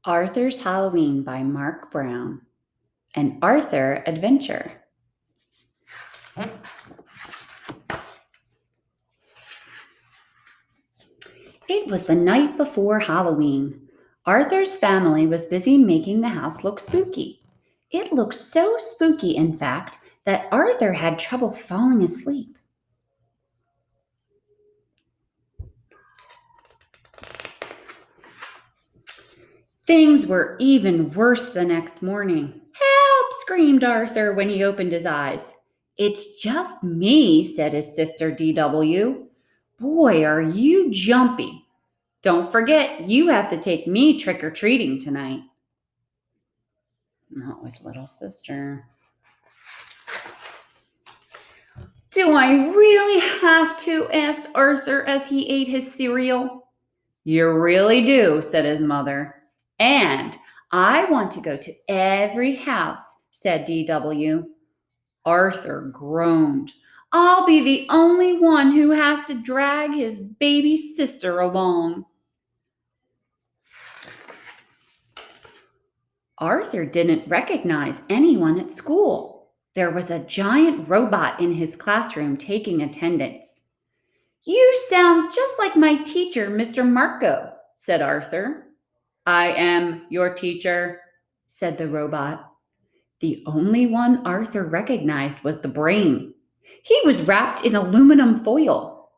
Arthur's Halloween by Mark Brown. An Arthur Adventure. It was the night before Halloween. Arthur's family was busy making the house look spooky. It looked so spooky, in fact, that Arthur had trouble falling asleep. Things were even worse the next morning. Help! Screamed Arthur when he opened his eyes. It's just me, said his sister D.W. Boy, are you jumpy. Don't forget, you have to take me trick-or-treating tonight. That was little sister. Do I really have to? Asked Arthur as he ate his cereal. You really do, said his mother. And I want to go to every house, said D.W. Arthur groaned. I'll be the only one who has to drag his baby sister along. Arthur didn't recognize anyone at school. There was a giant robot in his classroom taking attendance. You sound just like my teacher, Mr. Marco, said Arthur. I am your teacher, said the robot. The only one Arthur recognized was the brain. He was wrapped in aluminum foil.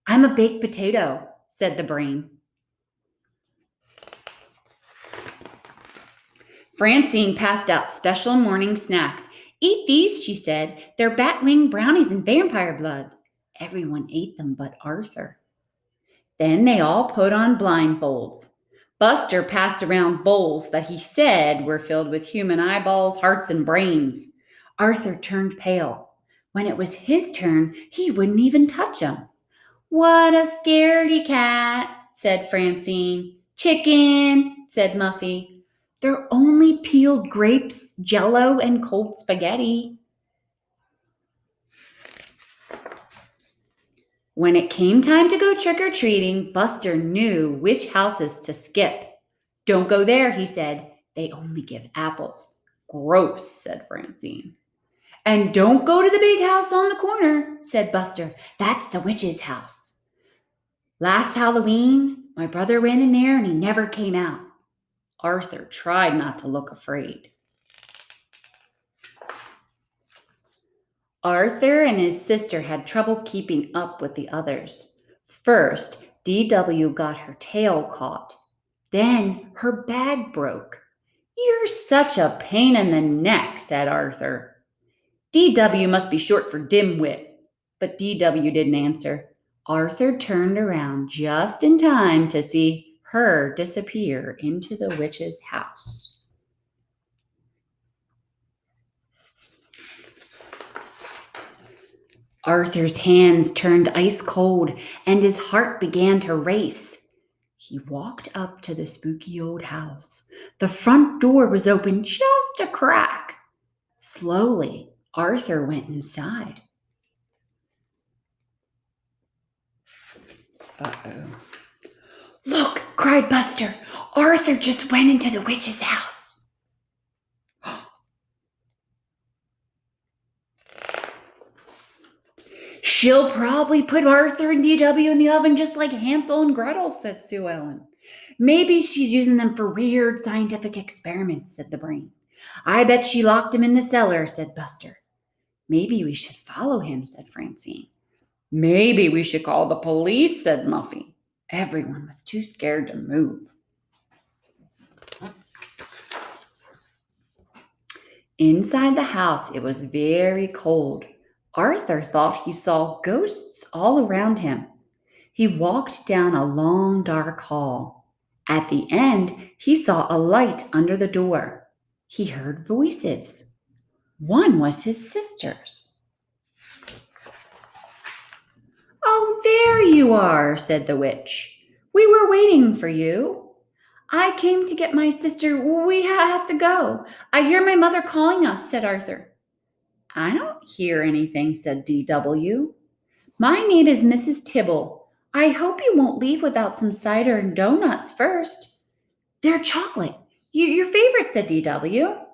I'm a baked potato, said the brain. Francine passed out special morning snacks. Eat these, she said. They're bat-wing brownies and vampire blood. Everyone ate them but Arthur. Then they all put on blindfolds. Buster passed around bowls that he said were filled with human eyeballs, hearts, and brains. Arthur turned pale. When it was his turn, he wouldn't even touch them. What a scaredy cat, said Francine. Chicken, said Muffy. They're only peeled grapes, Jell-O, and cold spaghetti. When it came time to go trick-or-treating, Buster knew which houses to skip. Don't go there, he said. They only give apples. Gross, said Francine. And don't go to the big house on the corner, said Buster. That's the witch's house. Last Halloween, my brother went in there and he never came out. Arthur tried not to look afraid. Arthur and his sister had trouble keeping up with the others. First, D.W. got her tail caught. Then her bag broke. You're such a pain in the neck, said Arthur. D.W. must be short for dimwit. But D.W. didn't answer. Arthur turned around just in time to see her disappear into the witch's house. Arthur's hands turned ice cold and his heart began to race. He walked up to the spooky old house. The front door was open just a crack. Slowly, Arthur went inside. Uh-oh. Look, cried Buster. Arthur just went into the witch's house. She'll probably put Arthur and D.W. in the oven just like Hansel and Gretel, said Sue Ellen. Maybe she's using them for weird scientific experiments, said the brain. I bet she locked him in the cellar, said Buster. Maybe we should follow him, said Francine. Maybe we should call the police, said Muffy. Everyone was too scared to move. Inside the house, it was very cold. Arthur thought he saw ghosts all around him. He walked down a long, dark hall. At the end, he saw a light under the door. He heard voices. One was his sister's. Oh, there you are, said the witch. We were waiting for you. I came to get my sister. We have to go. I hear my mother calling us, said Arthur. I don't hear anything, said D.W. My name is Mrs. Tibble. I hope you won't leave without some cider and donuts first. They're chocolate. Your favorite, said DW. Oh,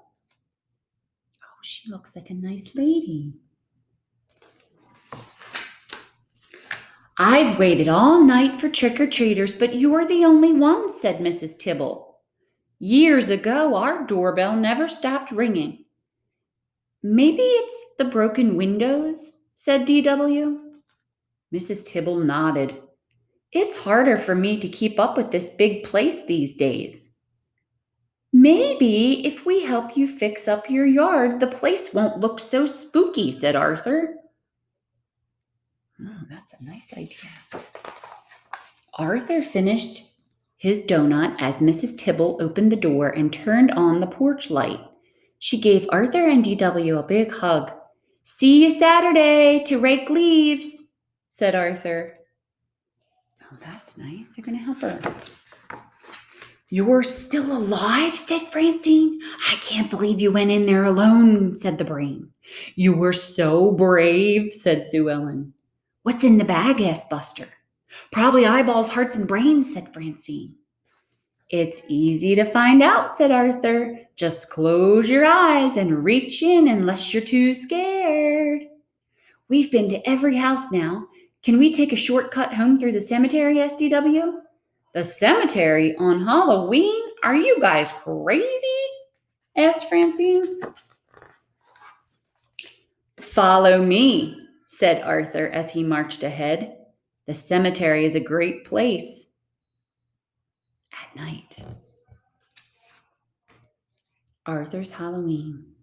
she looks like a nice lady. I've waited all night for trick-or-treaters, but you're the only one, said Mrs. Tibble. Years ago, our doorbell never stopped ringing. Maybe it's the broken windows, said DW. Mrs. Tibble nodded. It's harder for me to keep up with this big place these days. Maybe if we help you fix up your yard, the place won't look so spooky, said Arthur. Oh, that's a nice idea. Arthur finished his donut as Mrs. Tibble opened the door and turned on the porch light. She gave Arthur and DW a big hug. See you Saturday to rake leaves, said Arthur. Oh, that's nice. They're going to help her. You're still alive, said Francine. I can't believe you went in there alone, said the brain. You were so brave, said Sue Ellen. What's in the bag? Asked Buster. Probably eyeballs, hearts, and brains, said Francine. It's easy to find out, said Arthur. Just close your eyes and reach in unless you're too scared. We've been to every house now. Can we take a shortcut home through the cemetery, asked DW? The cemetery on Halloween? Are you guys crazy? Asked Francine. Follow me, said Arthur as he marched ahead. The cemetery is a great place at night. Arthur's Halloween.